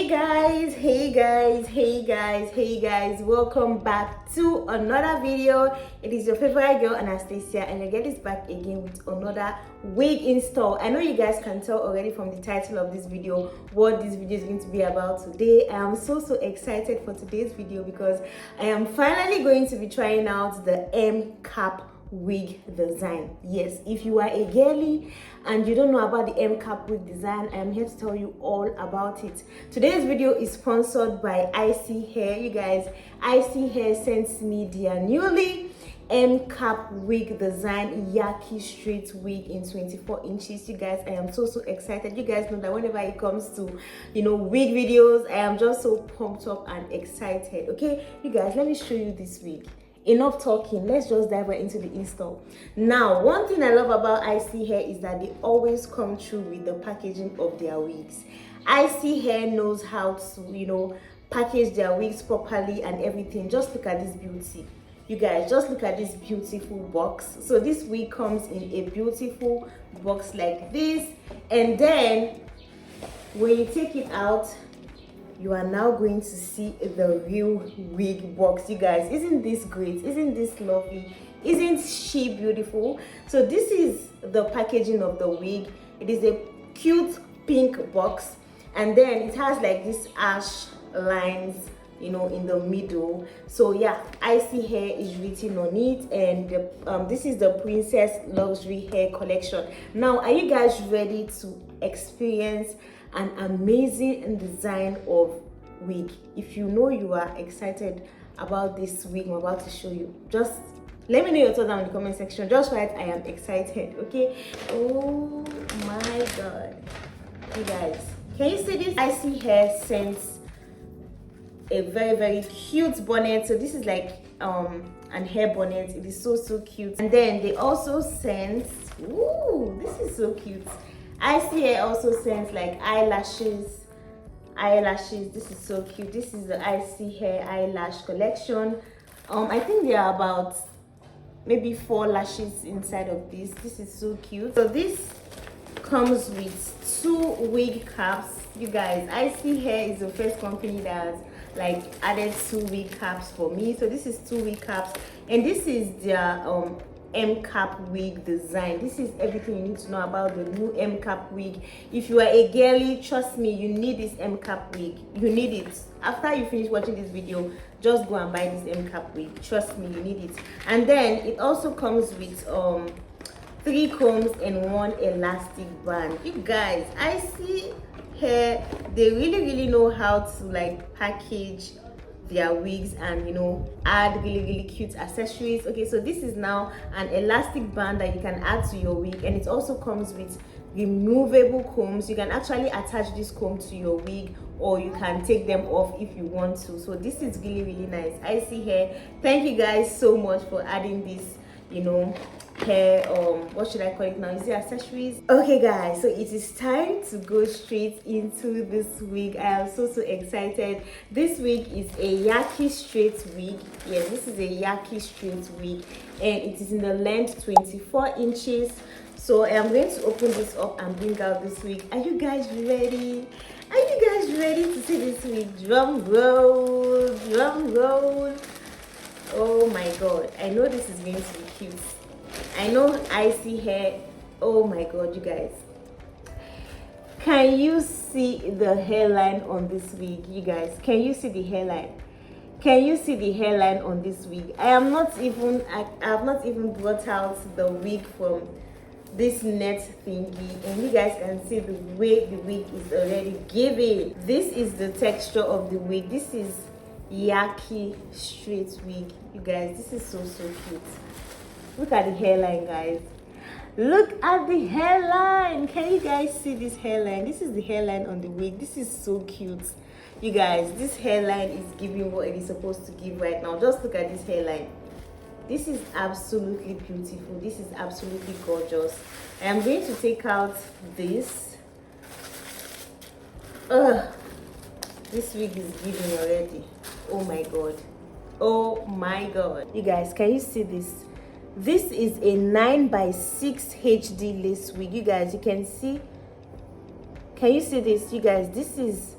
Hey guys, welcome back to another video. It is your favorite girl Anastasia, and I get this back again with another wig install. I know you guys can tell already from the title of this video what this video is going to be about today. I am so excited for today's video because I am finally going to be trying out the M-cap wig design. Yes, if you are a girly and you don't know about the M-cap wig design, I am here to tell you all about it. Today's video is sponsored by ISEE Hair. You guys, ISEE Hair sends me their newly M-cap wig design Yaki Straight Wig in 24 inches. You guys, I am so excited. You guys know that whenever it comes to wig videos, I am just so pumped up and excited. Okay, you guys, let me show you this wig. Enough talking, let's just dive right into the install. Now, one thing I love about ISEE Hair is that they always come through with the packaging of their wigs. ISEE Hair knows how to package their wigs properly and everything. Just look at this beauty. You guys, just look at this beautiful box. So this wig comes in a beautiful box like this, and then when you take it out, you are now going to see the real wig box. You guys, isn't this great? Isn't this lovely? Isn't she beautiful? So this is the packaging of the wig. It is a cute pink box, and then it has like this ash lines in the middle. So yeah, ISEE Hair is written on it, and this is the Princess Luxury Hair Collection. Now, are you guys ready to experience an amazing design of wig? If you know you are excited about this wig I'm about to show you, just let me know your thoughts down in the comment section. Just write I am excited, okay? Oh my god, you guys, can you see this? ISEE Hair sends a very cute bonnet. So this is like an hair bonnet. It is so cute. And then they also sent, ooh, this is so cute. ISEE Hair also sends like eyelashes. This is so cute. This is the ISEE Hair eyelash collection. I think there are about maybe 4 lashes inside of this. This is so cute. So this comes with 2 wig caps. You guys, ISEE Hair is the first company that like added 2 wig caps for me. So this is 2 wig caps, and this is their M-cap wig design. This is everything you need to know about the new M-cap wig. If you are a girly, trust me, you need this M-cap wig. You need it. After you finish watching this video, just go and buy this M-cap wig. Trust me, you need it. And then it also comes with 3 combs and 1 elastic band. You guys, ISEE Hair, they really know how to like package their wigs and add really cute accessories. Okay, so this is now an elastic band that you can add to your wig, and it also comes with removable combs. You can actually attach this comb to your wig, or you can take them off if you want to. So this is really nice. ISEE Hair, thank you guys so much for adding this hair, what should I call it now? Is it accessories? Okay guys, so it is time to go straight into this wig. I am so excited. This wig is a Yaki Straight Wig. Yes, this is a Yaki Straight Wig, and it is in the length 24 inches. So I am going to open this up and bring out this wig. Are you guys ready? Are you guys ready to see this wig? Drum roll, drum roll. Oh my god, I know this is going to be cute. I know ISEE Hair. Oh my god, you guys, can you see the hairline on this wig? You guys, can you see the hairline? Can you see the hairline on this wig? I have not even brought out the wig from this net thingy, and you guys can see the way the wig is already giving. This is the texture of the wig. This is Yaki Straight Wig. You guys, this is so cute. Look at the hairline, guys. Look at the hairline. Can you guys see this hairline? This is the hairline on the wig. This is so cute. You guys, this hairline is giving what it is supposed to give right now. Just look at this hairline. This is absolutely beautiful. This is absolutely gorgeous. I am going to take out this. This wig is giving already. Oh my god. Oh my god. You guys, can you see this? This is a 9x6 HD lace wig. You guys, you can see. Can you see this? You guys, this is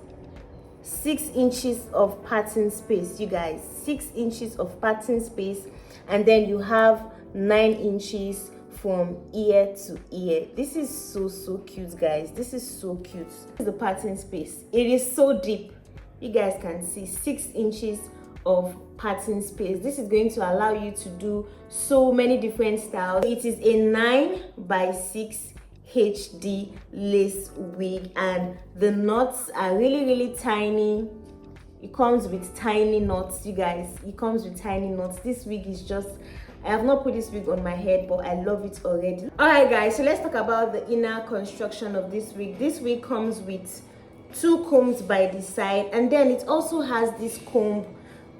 6 inches of parting space, you guys. 6 inches of parting space, and then you have 9 inches from ear to ear. This is so cute, guys. This is so cute. This is the parting space. It is so deep. You guys can see 6 inches of parting space. This is going to allow you to do so many different styles. It is a 9x6 HD lace wig, and the knots are really tiny. It comes with tiny knots, you guys. It comes with tiny knots. This wig is just, I have not put this wig on my head, but I love it already. All right, guys, so let's talk about the inner construction of this wig. This wig comes with 2 combs by the side, and then it also has this comb,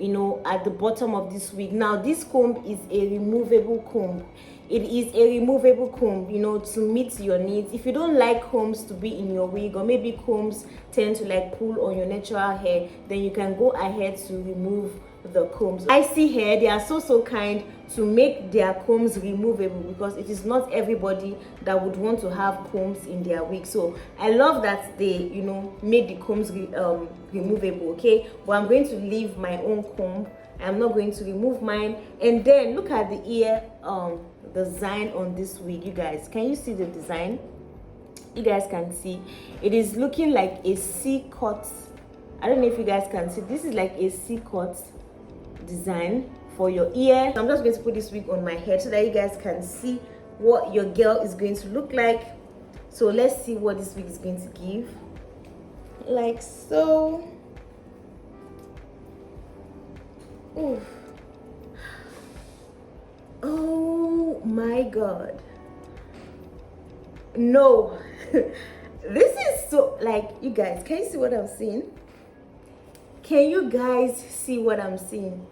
you know, at the bottom of this wig. Now this comb is a removable comb. It is a removable comb, you know, to meet your needs. If you don't like combs to be in your wig, or maybe combs tend to like pull on your natural hair, then you can go ahead to remove the combs. ISEE Hair, they are so kind to make their combs removable, because it is not everybody that would want to have combs in their wig. So I love that they, you know, made the combs removable. Okay, but I'm going to leave my own comb. I'm not going to remove mine. And then look at the ear design on this wig, you guys. Can you see the design? You guys can see it is looking like a C-cut. I don't know if you guys can see. This is like a C-cut design for your ear. I'm just going to put this wig on my head so that you guys can see what your girl is going to look like. So let's see what this wig is going to give. Like so. Ooh. Oh my god, no. This is so, like, you guys, can you see what I'm seeing? Can you guys see what I'm seeing?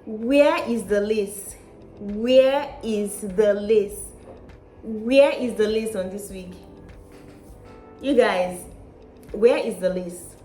Where is the lace? Where is the lace? Where is the lace on this wig? You guys, where is the lace?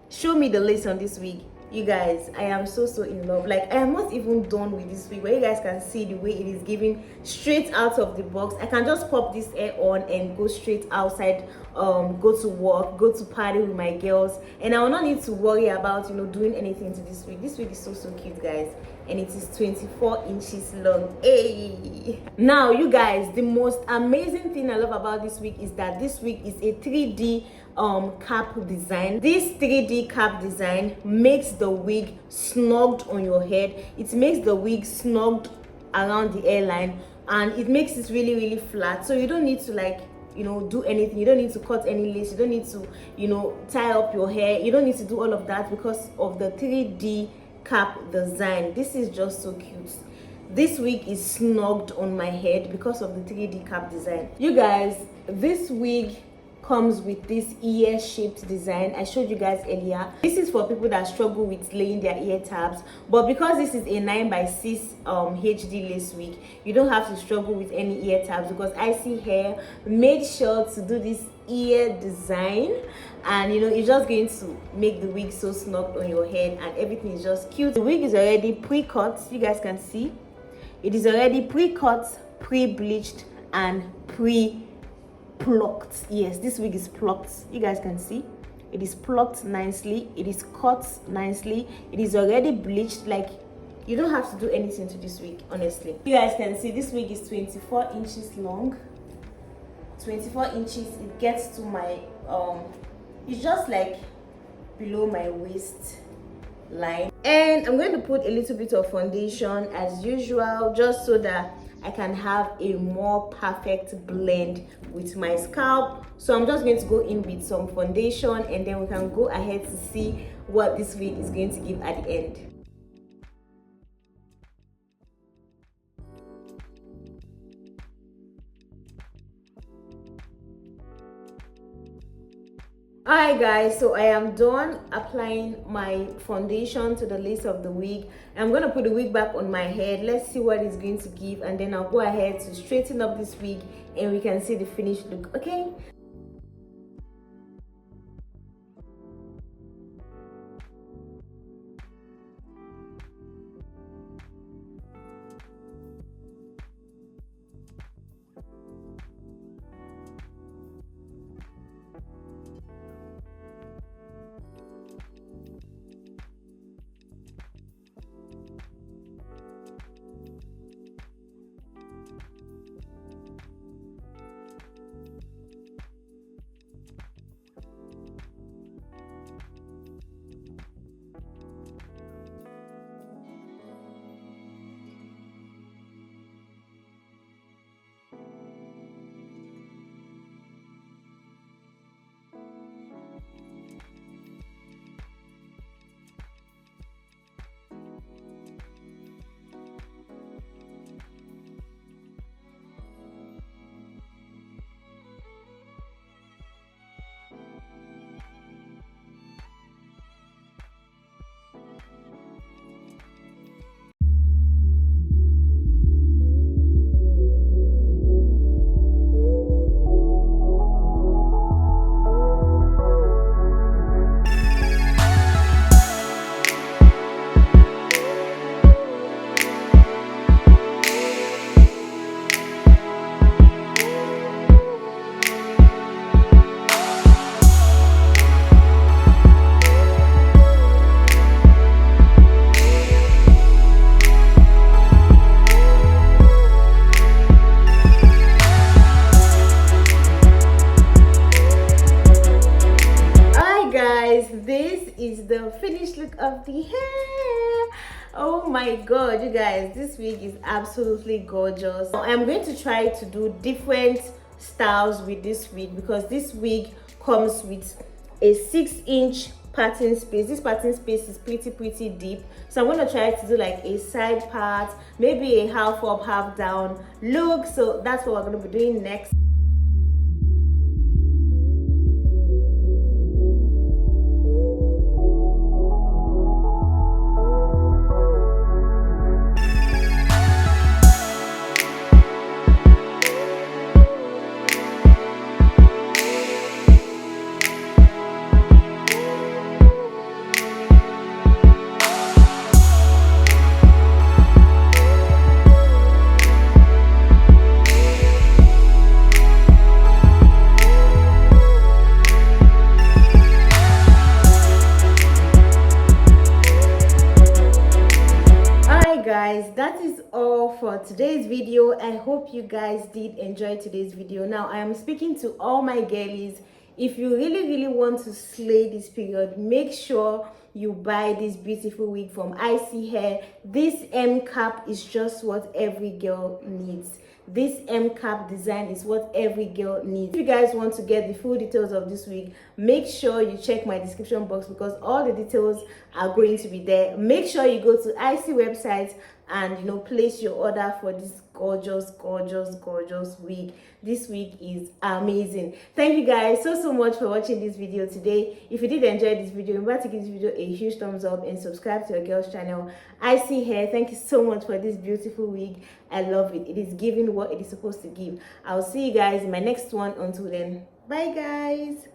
Show me the lace on this wig. You guys, I am so in love. Like, I am not even done with this wig, but you guys can see the way it is giving straight out of the box. I can just pop this hair on and go straight outside, go to work, go to party with my girls, and I will not need to worry about, you know, doing anything to this wig. This wig is so cute, guys, and it is 24 inches long. Hey, now you guys, the most amazing thing I love about this wig is that this wig is a 3D cap design. This 3D cap design makes the wig snugged on your head. It makes the wig snugged around the hairline, and it makes it really flat, so you don't need to, like, you know, do anything. You don't need to cut any lace. You don't need to, you know, tie up your hair. You don't need to do all of that because of the 3D cap design. This is just so cute. This wig is snugged on my head because of the 3D cap design. You guys, this wig comes with this ear shaped design I showed you guys earlier. This is for people that struggle with laying their ear tabs, but because this is a 9x6 HD lace wig, you don't have to struggle with any ear tabs, because ISEE Hair made sure to do this ear design, and you know, it's just going to make the wig so snug on your head, and everything is just cute. The wig is already pre-cut. You guys can see it is already pre-cut, pre-bleached, and pre-plucked. Yes, this wig is plucked. You guys can see it is plucked nicely, it is cut nicely, it is already bleached. Like, you don't have to do anything to this wig, honestly. You guys can see this wig is 24 inches long. 24 inches. It gets to my it's just like below my waist line, and I'm going to put a little bit of foundation as usual, just so that I can have a more perfect blend with my scalp. So I'm just going to go in with some foundation, and then we can go ahead to see what this wig is going to give at the end. Alright guys, so I am done applying my foundation to the lace of the wig. I'm going to put the wig back on my head. Let's see what it's going to give, and then I'll go ahead to straighten up this wig and we can see the finished look. Okay. is the finished look of the hair. Oh my god, you guys, this wig is absolutely gorgeous. I'm going to try to do different styles with this wig because this wig comes with a 6-inch parting space. This parting space is pretty deep, so I'm going to try to do like a side part, maybe a half up half down look. So that's what we're going to be doing next. Guys, that is all for today's video. I hope you guys did enjoy today's video. Now I am speaking to all my girlies. If you really want to slay this period, make sure you buy this beautiful wig from ISEE Hair. This M-cap is just what every girl needs. This M-cap design is what every girl needs. If you guys want to get the full details of this wig, make sure you check my description box because all the details are going to be there. Make sure you go to ISEE website and place your order for this gorgeous wig. This wig is amazing. Thank you guys so much for watching this video today. If you did enjoy this video, remember to give this video a huge thumbs up and subscribe to your girl's channel ISEE Hair. Thank you so much for this beautiful wig. I love it. It is giving what it is supposed to give. I'll see you guys in my next one. Until then, bye guys.